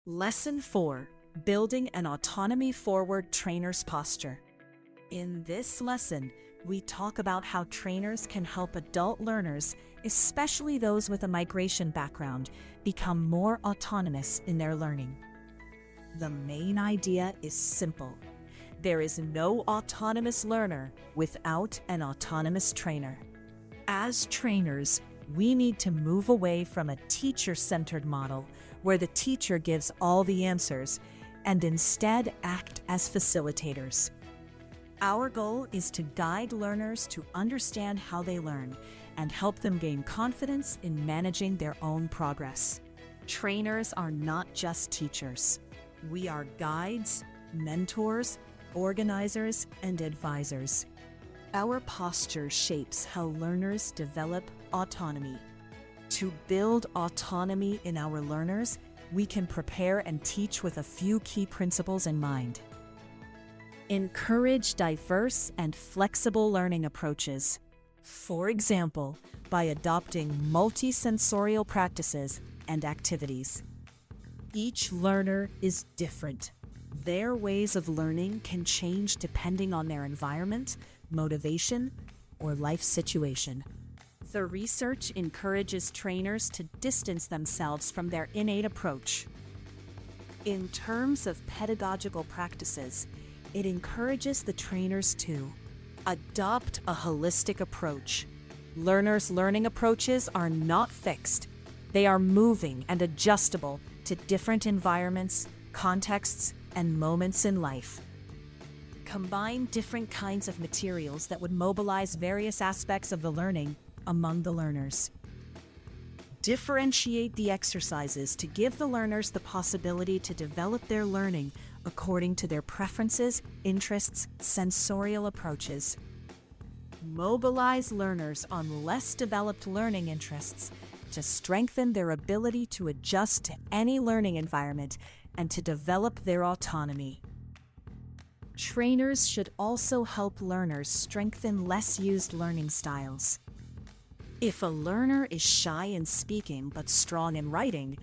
Lesson 4: Building an autonomy-forward trainer's posture. In this lesson, we talk about how trainers can help adult learners, especially those with a migration background, become more autonomous in their learning. The main idea is simple. There is no autonomous learner without an autonomous trainer. As trainers, we need to move away from a teacher-centered model where the teacher gives all the answers and instead act as facilitators. Our goal is to guide learners to understand how they learn and help them gain confidence in managing their own progress. Trainers are not just teachers. We are guides, mentors, organizers, and advisors. Our posture shapes how learners develop autonomy. To build autonomy in our learners, we can prepare and teach with a few key principles in mind. Encourage diverse and flexible learning approaches. For example, by adopting multisensorial practices and activities. Each learner is different. Their ways of learning can change depending on their environment, motivation, or life situation. The research encourages trainers to distance themselves from their innate approach. In terms of pedagogical practices, it encourages the trainers to adopt a holistic approach. Learners' learning approaches are not fixed. They are moving and adjustable to different environments, contexts, and moments in life. Combine different kinds of materials that would mobilize various aspects of the learning among the learners. Differentiate the exercises to give the learners the possibility to develop their learning according to their preferences, interests, sensorial approaches. Mobilize learners on less developed learning interests to strengthen their ability to adjust to any learning environment and to develop their autonomy. Trainers should also help learners strengthen less used learning styles. If a learner is shy in speaking but strong in writing,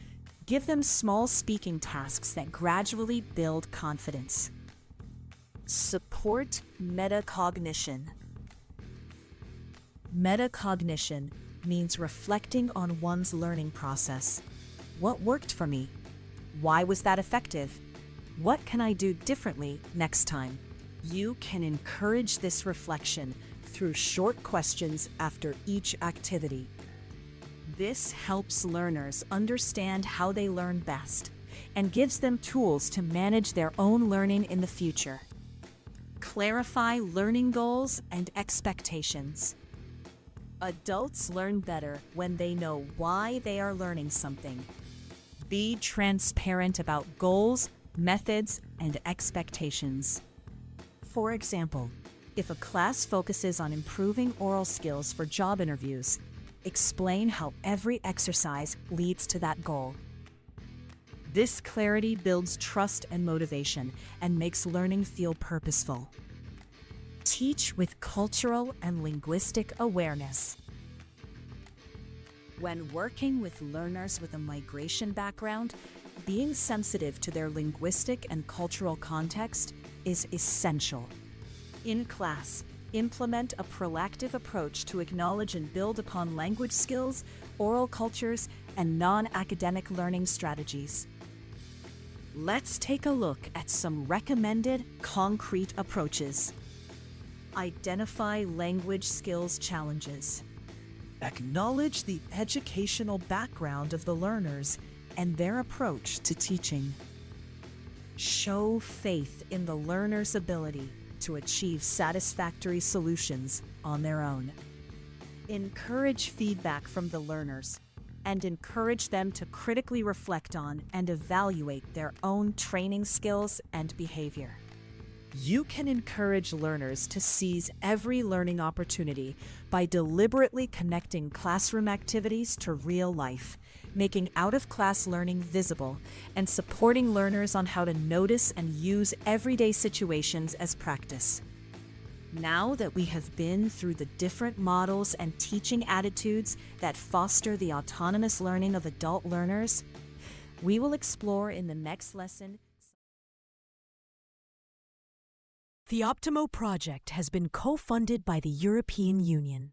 give them small speaking tasks that gradually build confidence. Support metacognition. Metacognition means reflecting on one's learning process. What worked for me? Why was that effective? What can I do differently next time? You can encourage this reflection through short questions after each activity. This helps learners understand how they learn best and gives them tools to manage their own learning in the future. Clarify learning goals and expectations. Adults learn better when they know why they are learning something. Be transparent about goals, methods, and expectations. For example, if a class focuses on improving oral skills for job interviews, explain how every exercise leads to that goal. This clarity builds trust and motivation and makes learning feel purposeful. Teach with cultural and linguistic awareness. When working with learners with a migration background, being sensitive to their linguistic and cultural context is essential. In class, implement a proactive approach to acknowledge and build upon language skills, oral cultures, and non-academic learning strategies. Let's take a look at some recommended concrete approaches. Identify language skills challenges. Acknowledge the educational background of the learners and their approach to teaching. Show faith in the learner's ability to achieve satisfactory solutions on their own. Encourage feedback from the learners and encourage them to critically reflect on and evaluate their own training skills and behavior. You can encourage learners to seize every learning opportunity by deliberately connecting classroom activities to real life, making out-of-class learning visible, and supporting learners on how to notice and use everyday situations as practice. Now that we have been through the different models and teaching attitudes that foster the autonomous learning of adult learners, We will explore in the next lesson. The Optimo project has been co-funded by the European Union.